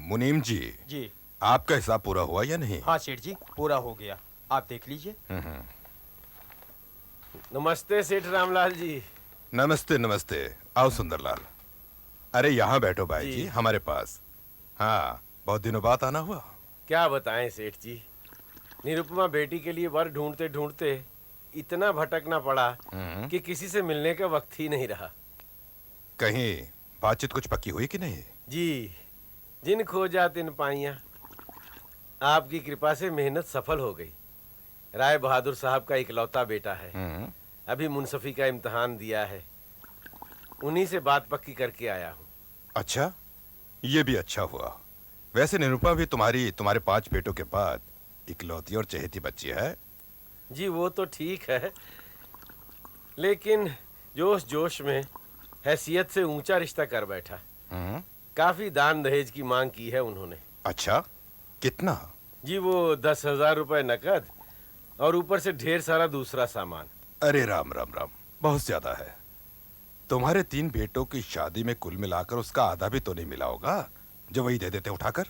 मुनीम जी, जी आपका हिसाब पूरा हुआ या नहीं? हाँ सेठ जी, पूरा हो गया। आप देख लीजिए। नमस्ते सेठ रामलाल जी। नमस्ते नमस्ते। आओ सुंदरलाल। अरे यहाँ बैठो भाई जी, जी। हमारे पास। हाँ, बहुत दिनों बाद आना हुआ। क्या बताएं सेठ जी, निरुपमा बेटी के लिए वर ढूंढते ढूंढते इतना भटकना पड़ा कि किसी से मिलने का वक्त ही नहीं रहा। कहीं बातचीत कुछ पक्की हुई कि नहीं? जी, जिन खोजा तिन पाइया। आपकी कृपा से मेहनत सफल हो गई। राय बहादुर साहब का इकलौता बेटा है, अभी मुंसफी का इम्तिहान दिया है। उन्हीं से बात पक्की करके आया हूँ। अच्छा, ये भी अच्छा हुआ। वैसे निरुपमा भी तुम्हारे 5 बेटों के बाद इकलौती और चहेती बच्ची है। जी वो तो ठीक है, लेकिन जोश जोश में हैसियत से ऊंचा रिश्ता कर बैठा। काफी दान दहेज की मांग की है उन्होंने। अच्छा, कितना? जी वो 10,000 रुपए नकद और ऊपर से ढेर सारा दूसरा सामान। अरे राम राम राम, बहुत ज्यादा है। तुम्हारे 3 बेटों की शादी में कुल मिलाकर उसका आधा भी तो नहीं मिला होगा, जो वही दे देते उठाकर।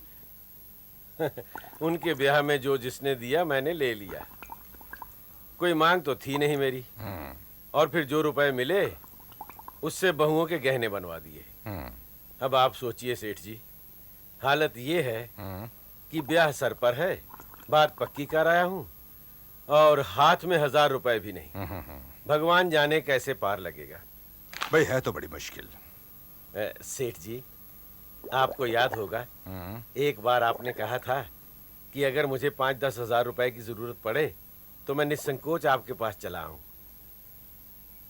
उनके ब्याह में जो जिसने दिया मैंने ले लिया, कोई मांग तो थी नहीं मेरी। और फिर जो रुपए मिले उससे बहुओं के गहने बनवा दिए। अब आप सोचिए सेठ जी, हालत ये है कि ब्याह सर पर है, बात पक्की कर आया हूँ और हाथ में 1,000 रुपए भी नहीं। भगवान जाने कैसे पार लगेगा। भाई है तो बड़ी मुश्किल। सेठ जी, आपको याद होगा एक बार आपने कहा था कि अगर मुझे 5-10 हजार रुपए की जरूरत पड़े तो मैं निसंकोच आपके पास चला आऊं।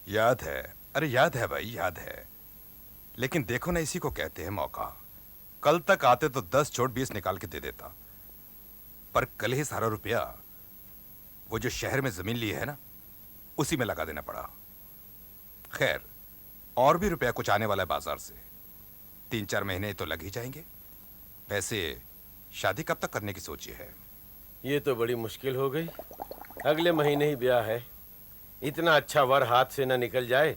याद है, अरे याद है भाई, याद है। लेकिन देखो ना, इसी को कहते हैं मौका। कल तक आते तो 10 छोड़ 20 निकाल के दे देता, पर कल ही सारा रुपया वो जो शहर में जमीन ली है ना, उसी में लगा देना पड़ा। खैर, और भी रुपया कुछ आने वाला है बाजार से। 3-4 महीने तो लग ही जाएंगे। वैसे शादी कब तक करने की सोची है? ये तो बड़ी मुश्किल हो गई, अगले महीने ही ब्याह है। इतना अच्छा वर हाथ से न निकल जाए,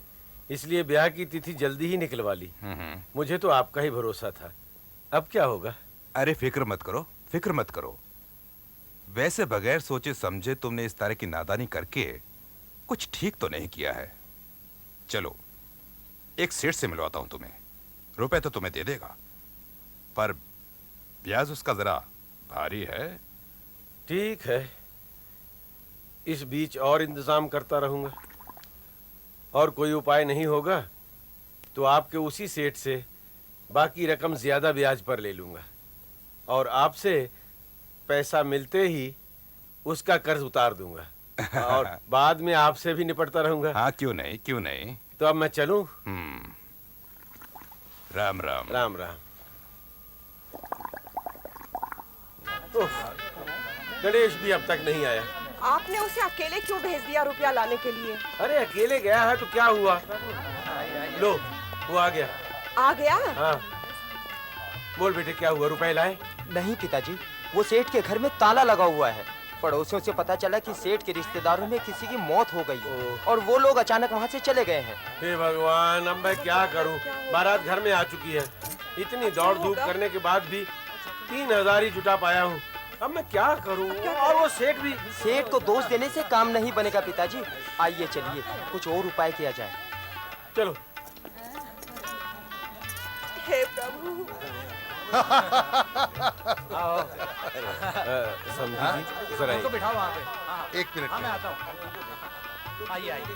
इसलिए ब्याह की तिथि जल्दी ही निकलवा ली। मुझे तो आपका ही भरोसा था, अब क्या होगा? अरे फिक्र मत करो, फिक्र मत करो। वैसे बगैर सोचे समझे तुमने इस तरह की नादानी करके कुछ ठीक तो नहीं किया है। चलो, एक सेठ से मिलवाता हूं तुम्हें। रुपए तो तुम्हें दे देगा, पर ब्याज उसका जरा भारी है। ठीक है, इस बीच और इंतजाम करता रहूंगा, और कोई उपाय नहीं होगा तो आपके उसी सेठ से बाकी रकम ज्यादा ब्याज पर ले लूंगा और आपसे पैसा मिलते ही उसका कर्ज उतार दूंगा और बाद में आपसे भी निपटता रहूंगा। हाँ, क्यों नहीं, क्यों नहीं। तो अब मैं चलूं? राम राम। राम राम। गणेश भी अब तक नहीं आया। आपने उसे अकेले क्यों भेज दिया रुपया लाने के लिए? अरे अकेले गया है तो क्या हुआ? लो, वो आ गया। आ गया? हाँ, बोल बेटे क्या हुआ, रुपए लाए? नहीं पिताजी, वो सेठ के घर में ताला लगा हुआ है। पड़ोसियों से पता चला कि सेठ के रिश्तेदारों में किसी की मौत हो गई और वो लोग अचानक वहाँ से चले गए हैं। हे भगवान, अब मैं क्या करूं? बारात घर में आ चुकी है। इतनी दौड़ धूप करने के बाद भी 3,000 ही जुटा पाया हूँ। अब मैं क्या करूं? और वो सेठ को दोष देने से काम नहीं बनेगा पिताजी। आइए चलिए, कुछ और उपाय किया जाए। चलो। हे प्रभु। समझी जी, जरा उनको बिठाओ वहाँ पे। एक मिनट। मैं आता हूँ। आइए आइए।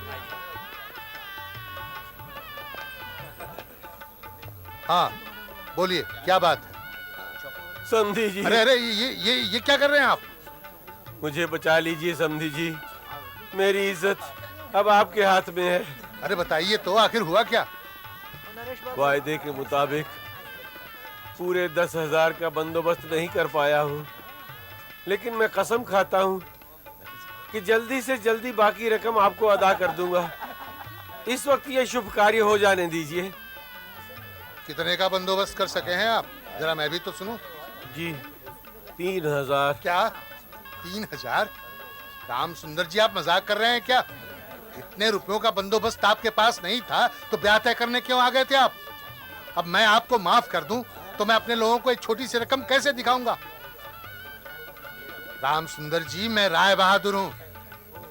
हाँ बोलिए, क्या बात है? समधी जी। अरे अरे ये क्या कर रहे हैं आप? मुझे बचा लीजिए समधी जी, मेरी इज्जत अब आपके हाथ में है। अरे बताइए तो, आखिर हुआ क्या? वायदे के मुताबिक पूरे 10,000 का बंदोबस्त नहीं कर पाया हूँ, लेकिन मैं कसम खाता हूँ कि जल्दी से जल्दी बाकी रकम आपको अदा कर दूंगा। इस वक्त ये शुभ कार्य हो जाने दीजिए। कितने का बंदोबस्त कर सके हैं आप? जरा मैं भी तो सुनूं। जी 3,000। क्या 3,000? राम सुंदर जी, आप मजाक कर रहे हैं क्या? इतने रुपयों का बंदोबस्त आपके पास नहीं था तो ब्याह तय करने क्यों आ गए थे आप? अब मैं आपको माफ कर दूं तो मैं अपने लोगों को एक छोटी सी रकम कैसे दिखाऊंगा? राम सुंदर जी, मैं राय बहादुर हूँ।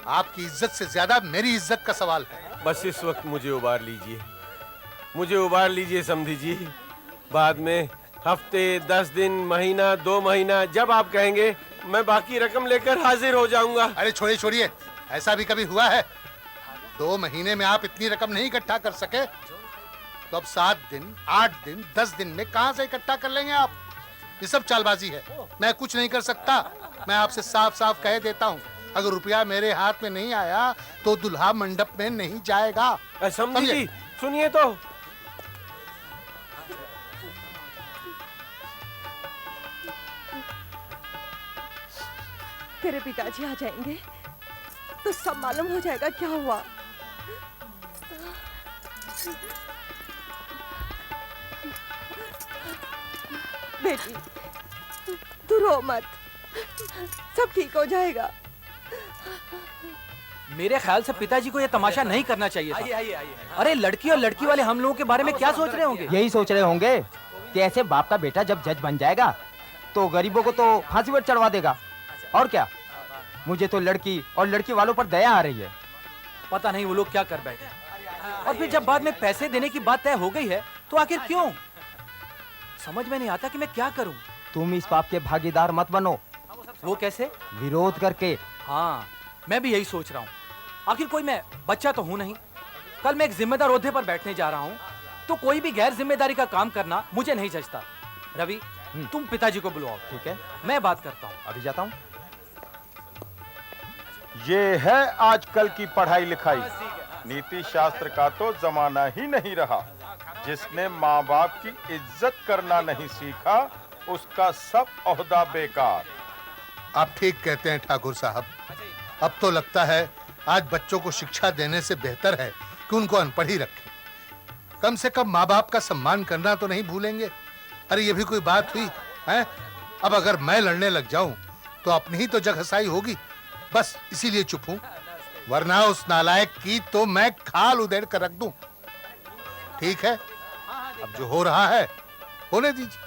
आपकी इज्जत से ज्यादा मेरी इज्जत का सवाल है। बस इस वक्त मुझे उबार लीजिए, मुझे उबार लीजिए समधी जी। बाद में हफ्ते, 10 दिन, महीना, 2 महीना, जब आप कहेंगे मैं बाकी रकम लेकर हाजिर हो जाऊंगा। अरे छोड़िए छोड़िए, ऐसा भी कभी हुआ है? 2 महीने में आप इतनी रकम नहीं इकट्ठा कर सके तो अब 7 दिन, 8 दिन, 10 दिन में कहां से इकट्ठा कर लेंगे आप? ये सब चालबाजी है, मैं कुछ नहीं कर सकता। मैं आपसे साफ साफ कह देता हूँ, अगर रुपया मेरे हाथ में नहीं आया तो दुल्हा मंडप में नहीं जाएगा। समधी समझे? जी सुनिए तो। तेरे पिताजी आ जाएंगे तो सब मालूम हो जाएगा क्या हुआ। बेटी तू रो मत, सब ठीक हो जाएगा। मेरे ख्याल से पिताजी को यह तमाशा नहीं करना चाहिए था। अरे लड़की और लड़की वाले हम लोगों के बारे में क्या सोच रहे होंगे? यही सोच रहे होंगे कि ऐसे बाप का बेटा जब जज बन जाएगा तो गरीबों को तो फांसी पर चढ़वा देगा। और क्या, मुझे तो लड़की और लड़की वालों पर दया आ रही है। पता नहीं वो लोग क्या कर बैठे। और फिर जब बाद में पैसे देने की बात तय हो गई है तो आखिर क्यों? समझ में नहीं आता कि मैं क्या करूं। तुम इस पाप के भागीदार मत बनो। वो कैसे? विरोध करके। हाँ, मैं भी यही सोच रहा हूँ। आखिर कोई मैं बच्चा तो हूँ नहीं। कल मैं एक जिम्मेदार ओहदे पर बैठने जा रहा हूँ, तो कोई भी गैर जिम्मेदारी का काम करना मुझे नहीं जचता। रवि, तुम पिताजी को बुलवाओ। ठीक है, मैं बात करता हूँ। अभी जाता हूँ। ये है आजकल की पढ़ाई लिखाई। नीति शास्त्र का तो जमाना ही नहीं रहा। जिसने माँ बाप की इज्जत करना नहीं सीखा उसका सब ओहदा बेकार। आप ठीक कहते हैं ठाकुर साहब। अब तो लगता है आज बच्चों को शिक्षा देने से बेहतर है कि उनको अनपढ़ ही रखें। कम से कम माँ बाप का सम्मान करना तो नहीं भूलेंगे। अरे ये भी कोई बात हुई है? अब अगर मैं लड़ने लग जाऊं तो अपनी ही तो जग हसाई होगी। बस इसीलिए चुप हूं, वरना उस नालायक की तो मैं खाल उधेड़ कर रख दूं। ठीक है, अब जो हो रहा है होने दीजिए।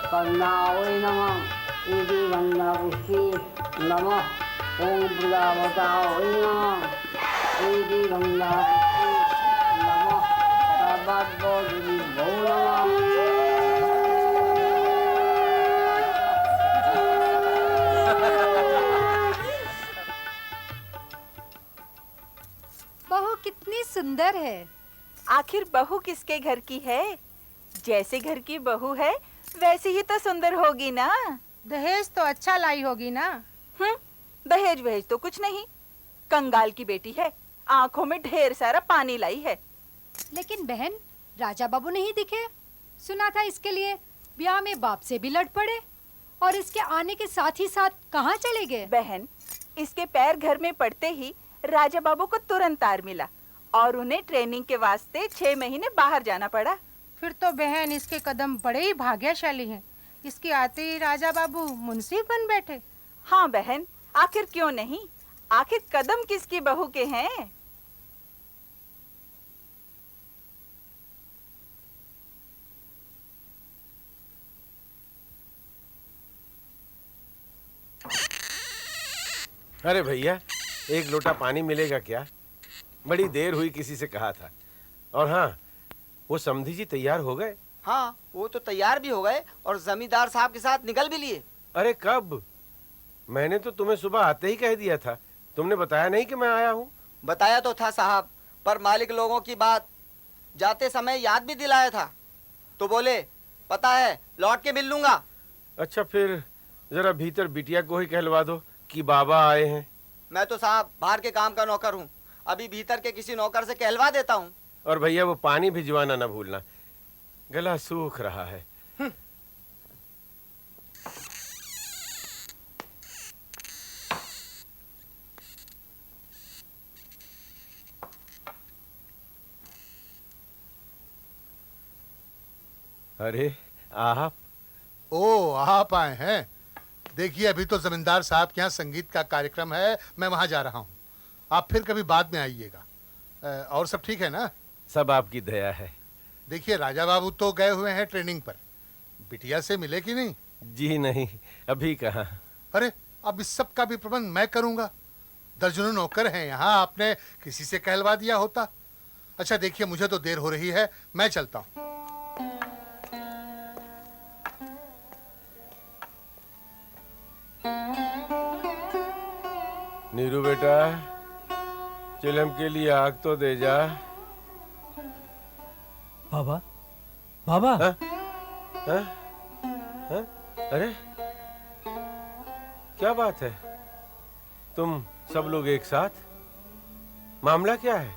कन्नावै नमः इति वन्दापुष्पे नमः ओम प्रजापतावै नमः इति वन्दापुष्पे नमः सर्वद्वैभवो बहू कितनी सुंदर है। आखिर बहू किसके घर की है? जैसे घर की बहू है वैसे ही तो सुंदर होगी ना। दहेज तो अच्छा लाई होगी ना। दहेज वहेज तो कुछ नहीं, कंगाल की बेटी है, आंखों में ढेर सारा पानी लाई है। लेकिन बहन, राजा बाबू नहीं दिखे। सुना था इसके लिए ब्याह में बाप से भी लड़ पड़े और इसके आने के साथ ही साथ कहाँ चले गए? बहन, इसके पैर घर में पड़ते ही राजा बाबू को तुरंत तार मिला और उन्हें ट्रेनिंग के वास्ते 6 महीने बाहर जाना पड़ा। फिर तो बहन इसके कदम बड़े ही भाग्यशाली हैं। इसके आते ही राजा बाबू मुंशी बन बैठे। हाँ बहन, आखिर क्यों नहीं? आखिर कदम किसकी बहू के हैं? अरे भैया, एक लोटा पानी मिलेगा क्या? बड़ी देर हुई किसी से कहा था। और हाँ, वो समधी जी तैयार हो गए? हाँ, वो तो तैयार भी हो गए और जमींदार साहब के साथ निकल भी लिए। अरे कब? मैंने तो तुम्हें सुबह आते ही कह दिया था। तुमने बताया नहीं कि मैं आया हूँ। बताया तो था साहब, पर मालिक लोगों की बात जाते समय याद भी दिलाया था, तो बोले पता है लौट के मिल लूंगा। अच्छा, फिर जरा भीतर बिटिया को ही कहलवा दो कि बाबा आए हैं। मैं तो साहब बाहर के काम का नौकर हूँ, अभी भीतर के किसी नौकर से कहलवा देता हूँ। और भैया वो पानी भिजवाना ना भूलना, गला सूख रहा है। अरे आप? ओ, आप आए हैं। देखिए, अभी तो जमींदार साहब के यहाँ संगीत का कार्यक्रम है, मैं वहां जा रहा हूँ। आप फिर कभी बाद में आइएगा। और सब ठीक है ना? सब आपकी दया है। देखिए, राजा बाबू तो गए हुए हैं ट्रेनिंग पर। बिटिया से मिले कि नहीं? जी नहीं, अभी कहाँ। अरे, अब इस सब का भी प्रबंध मैं करूंगा। दर्जनों नौकर हैं यहाँ, आपने किसी से कहलवा दिया होता। अच्छा देखिए, मुझे तो देर हो रही है, मैं चलता हूँ। नीरू बेटा, चिलम के लिए आग तो दे जा। बाबा, बाबा। हाँ? हाँ? हाँ? अरे क्या बात है, तुम सब लोग एक साथ? मामला क्या है?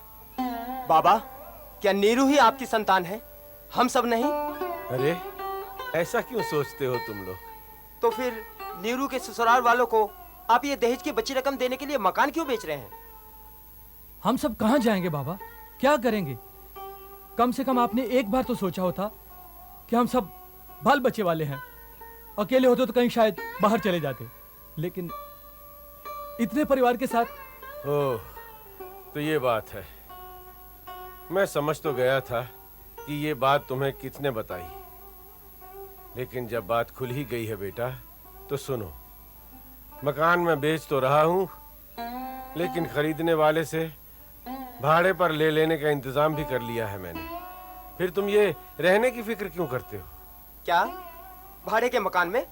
बाबा, क्या नीरू ही आपकी संतान है, हम सब नहीं? अरे ऐसा क्यों सोचते हो तुम लोग? तो फिर नीरू के ससुराल वालों को आप ये दहेज की बची रकम देने के लिए मकान क्यों बेच रहे हैं? हम सब कहाँ जाएंगे बाबा, क्या करेंगे? कम से कम आपने एक बार तो सोचा होता कि हम सब बाल बच्चे वाले हैं। अकेले होते तो कहीं शायद बाहर चले जाते, लेकिन इतने परिवार के साथ। ओह, तो ये बात है। मैं समझ तो गया था कि ये बात तुम्हें किसने बताई, लेकिन जब बात खुल ही गई है बेटा, तो सुनो। मकान में बेच तो रहा हूं, लेकिन खरीदने वाले से भाड़े पर ले लेने का इंतजाम भी कर लिया है मैंने। फिर तुम ये रहने की फिक्र क्यों करते हो? क्या भाड़े के मकान में?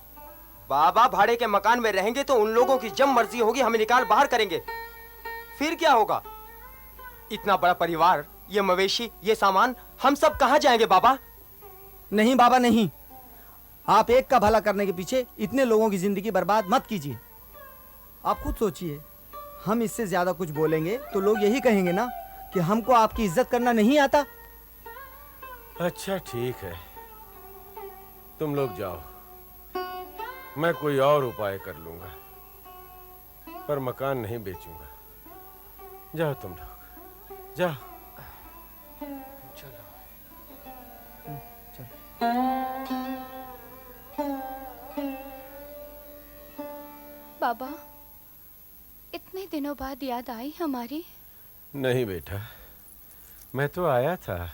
बाबा, भाड़े के मकान में रहेंगे तो उन लोगों की जब मर्जी होगी हमें निकाल बाहर करेंगे। फिर क्या होगा? इतना बड़ा परिवार, ये मवेशी, ये सामान, हम सब कहाँ जाएंगे बाबा? नहीं बाबा नहीं, आप एक का भला करने के पीछे इतने लोगों की जिंदगी बर्बाद मत कीजिए। आप खुद सोचिए, हम इससे ज्यादा कुछ बोलेंगे तो लोग यही कहेंगे ना कि हमको आपकी इज्जत करना नहीं आता। अच्छा ठीक है, तुम लोग जाओ, मैं कोई और उपाय कर लूंगा, पर मकान नहीं बेचूंगा। जाओ तुम लोग, जाओ। बाबा, इतने दिनों बाद याद आई हमारी? नहीं बेटा, मैं तो आया था,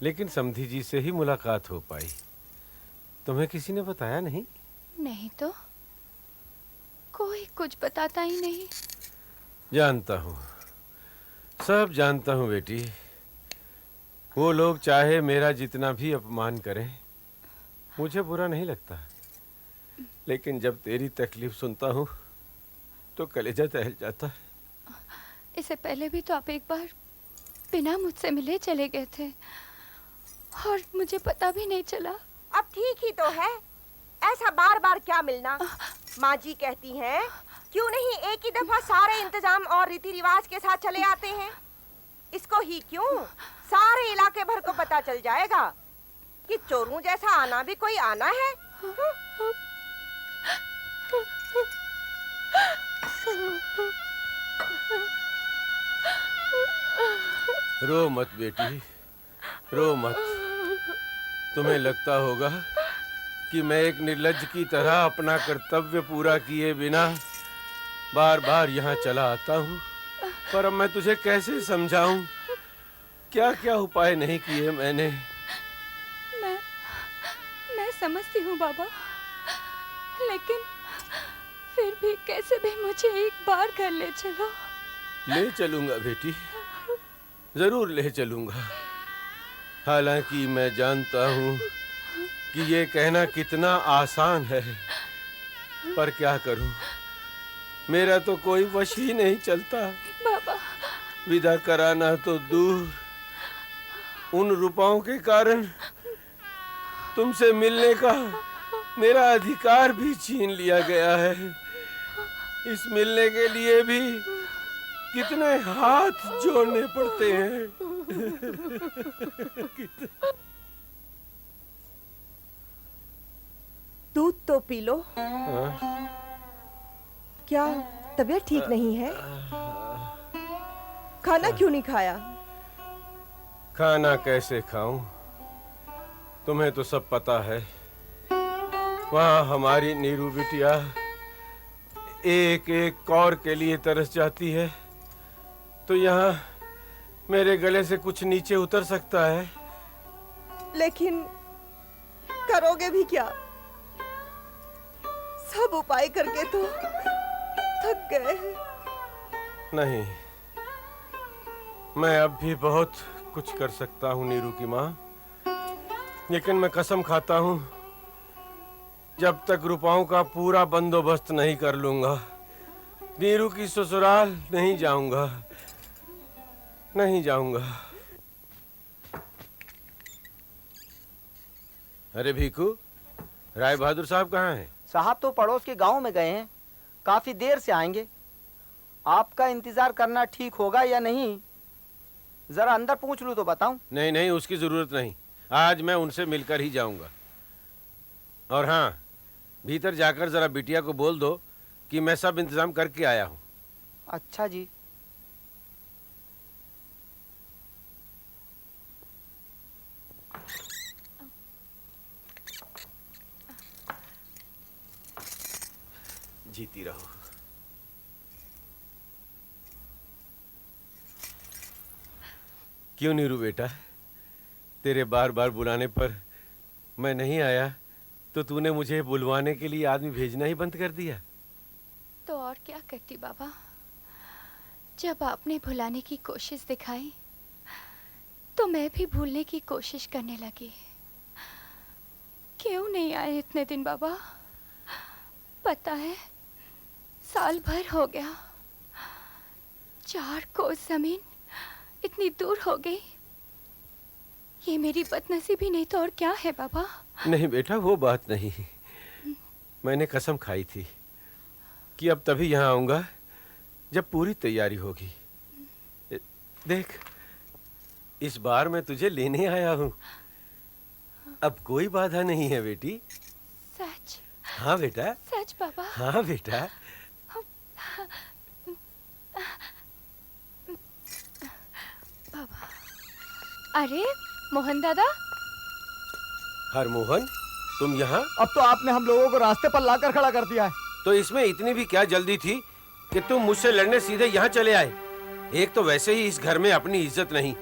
लेकिन समधी जी से ही मुलाकात हो पाई। तुम्हें किसी ने बताया नहीं? नहीं तो, कोई कुछ बताता ही नहीं। जानता हूँ, सब जानता हूँ बेटी। वो लोग चाहे मेरा जितना भी अपमान करें, मुझे बुरा नहीं लगता, लेकिन जब तेरी तकलीफ सुनता हूँ तो कलेजा दहल जाता है। इससे पहले भी तो आप एक बार बिना मुझसे मिले चले गए थे और मुझे पता भी नहीं चला। अब ठीक ही तो है, ऐसा बार बार क्या मिलना। माँ जी कहती हैं, क्यों नहीं एक ही दफा सारे इंतजाम और रीति रिवाज के साथ चले आते हैं। इसको ही क्यों, सारे इलाके भर को पता चल जाएगा कि चोरों जैसा आना भी कोई आना है। रो मत बेटी, रो मत। तुम्हें लगता होगा कि मैं एक निर्लज्ज की तरह अपना कर्तव्य पूरा किए बिना बार बार यहाँ चला आता हूँ, पर अब मैं तुझे कैसे समझाऊं? क्या क्या उपाय नहीं किए मैंने। मैं समझती हूँ बाबा, लेकिन फिर भी कैसे भी मुझे एक बार घर ले चलो। ले चलूंगा बेटी, जरूर ले चलूंगा। हालांकि मैं जानता हूँ कि ये कहना कितना आसान है, पर क्या करूं, मेरा तो कोई वश ही नहीं चलता। बाबा, विदा कराना तो दूर, उन रुपयों के कारण तुमसे मिलने का मेरा अधिकार भी छीन लिया गया है। इस मिलने के लिए भी कितने हाथ जोड़ने पड़ते हैं। दूध तो पी लो। हाँ? क्या तबीयत ठीक नहीं है? खाना क्यों नहीं खाया? खाना कैसे खाऊं? तुम्हें तो सब पता है, वहां हमारी नीरू बिटिया एक एक कौर के लिए तरस जाती है, तो यहाँ मेरे गले से कुछ नीचे उतर सकता है। लेकिन करोगे भी क्या? सब उपाय करके तो थक गए हैं। नहीं, मैं अब भी बहुत कुछ कर सकता हूँ नीरू की माँ, लेकिन मैं कसम खाता हूँ जब तक रुपयों का पूरा बंदोबस्त नहीं कर लूंगा, नीरू की ससुराल नहीं जाऊंगा, नहीं जाऊंगा। अरे भीखू, राय बहादुर साहब कहाँ हैं? साहब तो पड़ोस के गांव में गए हैं, काफी देर से आएंगे। आपका इंतजार करना ठीक होगा या नहीं, जरा अंदर पूछ लूं तो बताऊं? नहीं नहीं, उसकी जरूरत नहीं, आज मैं उनसे मिलकर ही जाऊंगा। और हाँ, भीतर जाकर जरा बिटिया को बोल दो कि मैं सब इंतजाम करके आया हूँ। अच्छा जी। जीती रहो। क्यों नीरू बेटा, तेरे बार बार बुलाने पर मैं नहीं आया तो तूने मुझे बुलवाने के लिए आदमी भेजना ही बंद कर दिया? तो और क्या करती बाबा, जब आपने भुलाने की कोशिश दिखाई तो मैं भी भूलने की कोशिश करने लगी। क्यों नहीं आए इतने दिन बाबा? पता है, साल भर हो गया, 4 कोस जमीन इतनी दूर हो गई। ये मेरी बदनसीबी नहीं तो और क्या है बाबा? नहीं बेटा, वो बात नहीं। मैंने कसम खाई थी कि अब तभी यहाँ आऊंगा जब पूरी तैयारी होगी। देख, इस बार मैं तुझे लेने आया हूँ, अब कोई बाधा नहीं है बेटी। सच? हाँ बेटा। सच बाबा? हाँ बेटा। बाबा, अरे मोहन दादा। हरमोहन, तुम यहाँ? अब तो आपने हम लोगों को रास्ते पर लाकर खड़ा कर दिया है। तो इसमें इतनी भी क्या जल्दी थी कि तुम मुझसे लड़ने सीधे यहाँ चले आए? एक तो वैसे ही इस घर में अपनी इज्जत नहीं,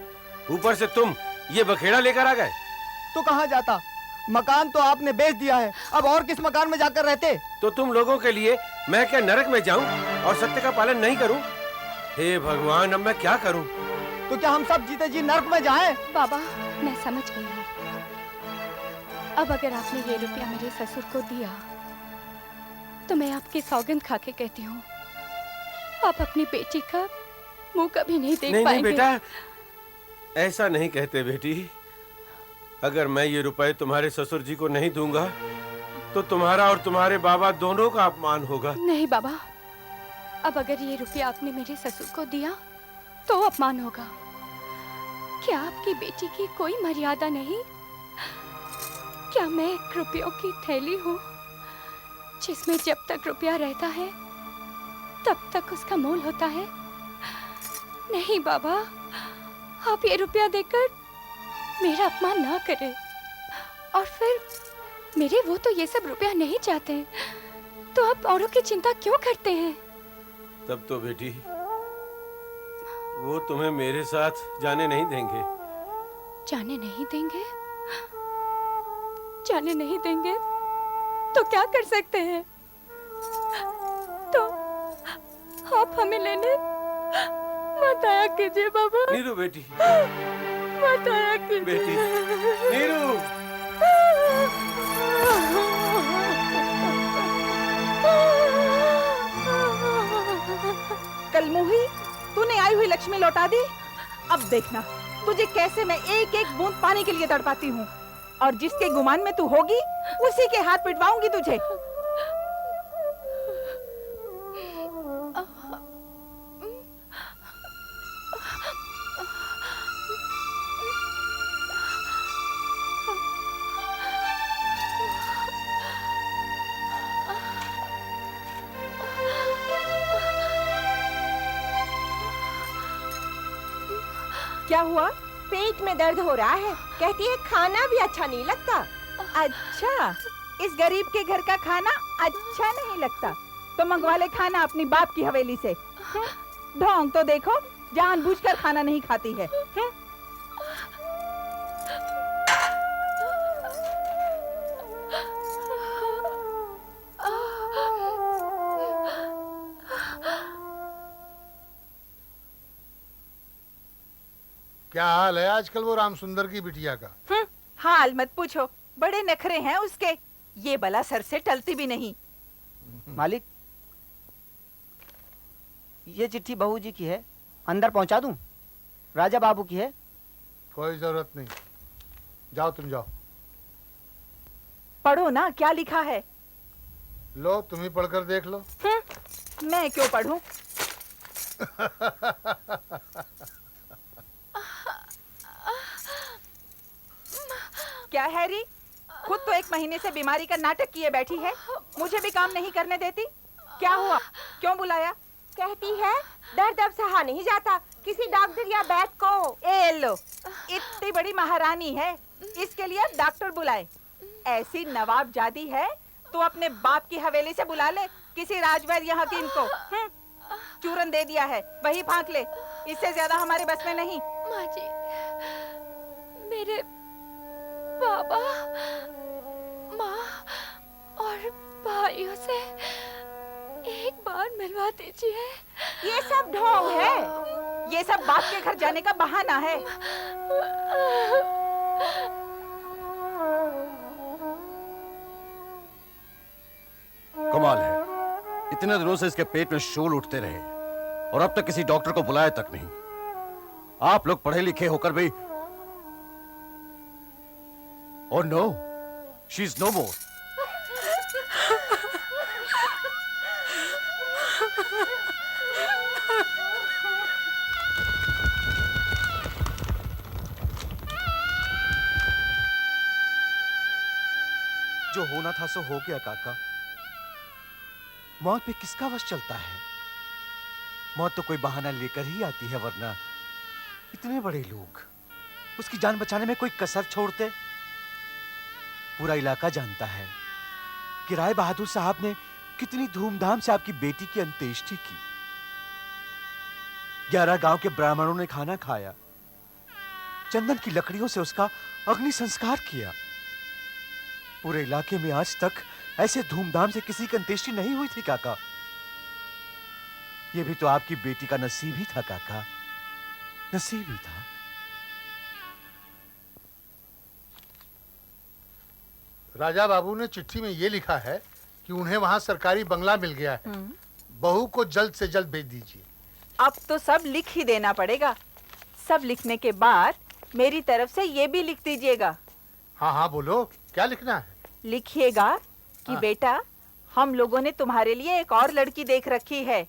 ऊपर से तुम ये बखेड़ा लेकर आ गए। तो कहाँ जाता? मकान तो आपने बेच दिया है, अब और किस मकान में जाकर रहते? तो तुम लोगों के लिए मैं क्या नरक में जाऊं और सत्य का पालन नहीं करूं? हे भगवान, अब मैं क्या करूं? तो क्या हम सब जीते जी नरक में जाएं? बाबा, मैं समझ गई हूँ। अब अगर आपने ये रुपया मेरे ससुर को दिया तो मैं आपकी सौगंध खा के कहती हूँ, आप अपनी बेटी का मुंह कभी नहीं देख पाएंगे। नहीं बेटा, ऐसा नहीं कहते बेटी। अगर मैं ये रुपए तुम्हारे ससुर जी को नहीं दूंगा तो तुम्हारा और तुम्हारे बाबा दोनों का अपमान होगा। नहीं बाबा, अब अगर ये रुपया आपने मेरे ससुर को दिया तो अपमान होगा। क्या आपकी बेटी की कोई मर्यादा नहीं? क्या मैं एक रुपयों की थैली हूँ जिसमें जब तक रुपया रहता है तब तक उसका मोल होता है? नहीं बाबा, आप ये रुपया देकर मेरा अपमान ना करें। और फिर मेरे वो तो ये सब रुपया नहीं चाहते, तो आप औरों की चिंता क्यों करते हैं? तब तो बेटी वो तुम्हें मेरे साथ जाने नहीं देंगे। जाने नहीं देंगे? जाने नहीं देंगे तो क्या कर सकते हैं? तो आप हमें लेने मत आया कीजिए बाबा। नीरू बेटी, मत आया कीजिए बेटी। नीरू। कल मुही, तूने आई हुई लक्ष्मी लौटा दी। अब देखना तुझे कैसे मैं एक एक बूंद पानी के लिए तड़पाती हूँ, और जिसके गुमान में तू होगी उसी के हाथ पिटवाऊंगी तुझे। क्या हुआ? पेट में दर्द हो रहा है। कहती है खाना भी अच्छा नहीं लगता। अच्छा, इस गरीब के घर का खाना अच्छा नहीं लगता तो मंगवा ले खाना अपनी बाप की हवेली से। ढोंग तो देखो, जानबूझकर खाना नहीं खाती है। क्या हाल है आजकल वो राम सुंदर की बिटिया का? हाल मत पूछो, बड़े नखरे हैं उसके। ये बला सर से टलती भी नहीं। मालिक, ये चिट्ठी बहू जी की है, अंदर पहुंचा दूं? राजा बाबू की है। कोई जरूरत नहीं, जाओ तुम जाओ। पढ़ो ना, क्या लिखा है। लो तुम ही पढ़कर देख लो। मैं क्यों पढ़ूं? क्या हैरी, खुद तो 1 महीने से बीमारी का नाटक किए बैठी है, मुझे भी काम नहीं करने देती। क्या हुआ, क्यों बुलाया? कहती है दर्द अब सहा नहीं जाता, किसी डॉक्टर या वैद्य को। ए लो, इतनी बड़ी महारानी है, इसके लिए अब डॉक्टर बुलाए। ऐसी नवाबजादी है तो अपने बाप की हवेली से बुला ले किसी राजवैद्य यहाँ की इनको। चूरन दे दिया है, वही फांक ले, इससे ज्यादा हमारे बस में नहीं। माँ जी, मेरे बाबा, माँ और भाइयों से एक बार मिलवा दीजिए। ये सब ढोंग है। ये सब बाप के घर जाने का बहाना है। कमाल है, इतने दिनों से इसके पेट में शोल उठते रहे और अब तक किसी डॉक्टर को बुलाया तक नहीं। आप लोग पढ़े लिखे होकर भी। Oh no, she's no more. जो होना था सो हो गया काका। मौत पे किसका वश चलता है? मौत तो कोई बहाना लेकर ही आती है, वरना इतने बड़े लोग उसकी जान बचाने में कोई कसर छोड़ते? पूरा इलाका जानता है कि राय बहादुर साहब ने कितनी धूमधाम से आपकी बेटी की अंत्येष्टि की। 11 गांव के ब्राह्मणों ने खाना खाया, चंदन की लकड़ियों से उसका अग्नि संस्कार किया। पूरे इलाके में आज तक ऐसे धूमधाम से किसी की अंत्येष्टि नहीं हुई थी काका। यह भी तो आपकी बेटी का नसीब ही था काका, नसीब ही था। राजा बाबू ने चिट्ठी में ये लिखा है कि उन्हें वहाँ सरकारी बंगला मिल गया है। बहू को जल्द से जल्द भेज दीजिए। अब तो सब लिख ही देना पड़ेगा। सब लिखने के बाद मेरी तरफ से ये भी लिख दीजिएगा। हाँ हाँ बोलो, क्या लिखना है? लिखिएगा कि बेटा, हम लोगों ने तुम्हारे लिए एक और लड़की देख रखी है,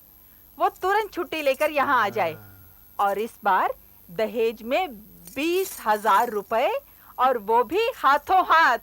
वो तुरंत छुट्टी लेकर यहाँ आ जाए। और इस बार दहेज में 20,000 रुपए, और वो भी हाथों हाथ।